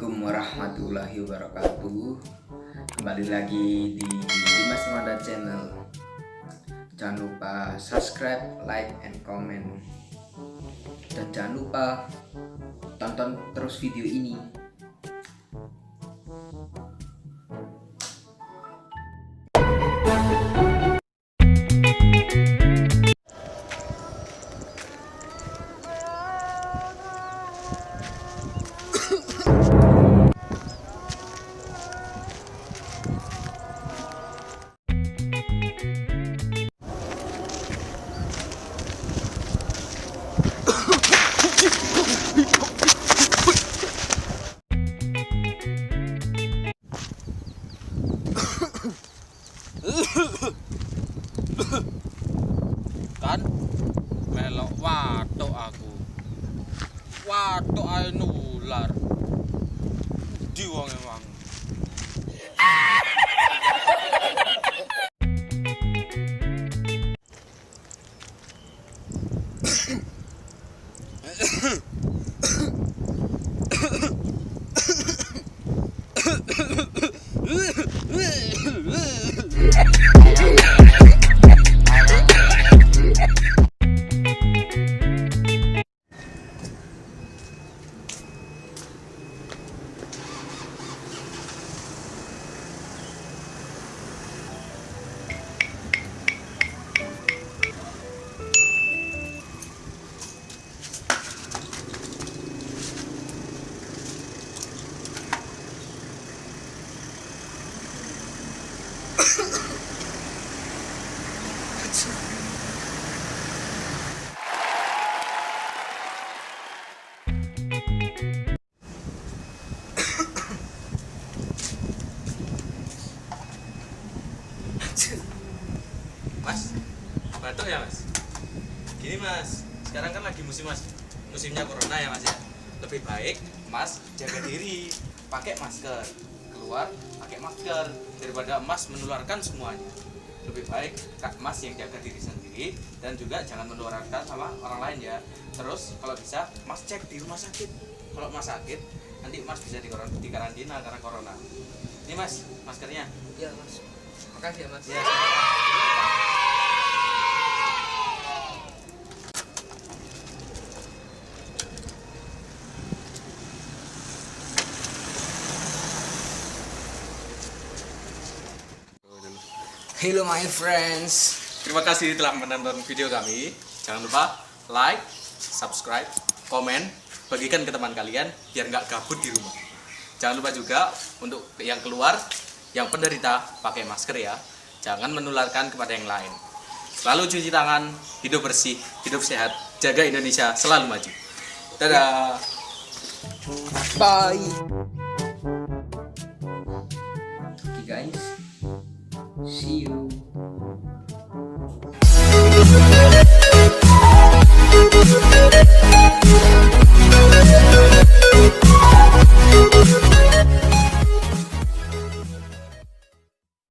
Assalamualaikum warahmatullahi wabarakatuh. Kembali lagi di Dimas Mada Channel. Jangan lupa subscribe, like, and comment. Dan jangan lupa tonton terus video ini. Kan melok watuk aku. Watuk ae nular. Di wong emang. Mas, batuk ya mas? Gini mas, sekarang kan lagi musimnya corona ya mas ya. Lebih baik mas jaga diri, pakai masker, keluar pakai masker daripada mas menularkan semuanya. Lebih baik kak mas yang jaga diri sendiri dan juga jangan menularkan sama orang lain ya. Terus kalau bisa mas cek di rumah sakit. Kalau mas sakit nanti mas bisa di karantina karena corona. Ini mas maskernya. Ya mas, makasih ya mas. Ya. Hello my friends. Terima kasih telah menonton video kami. Jangan lupa like, subscribe, komen, bagikan ke teman kalian biar nggak gabut di rumah. Jangan lupa juga untuk yang keluar, yang penderita pakai masker ya. Jangan menularkan kepada yang lain. Selalu cuci tangan, hidup bersih, hidup sehat, jaga Indonesia selalu maju. Dadah. Bye. Okay guys, see you.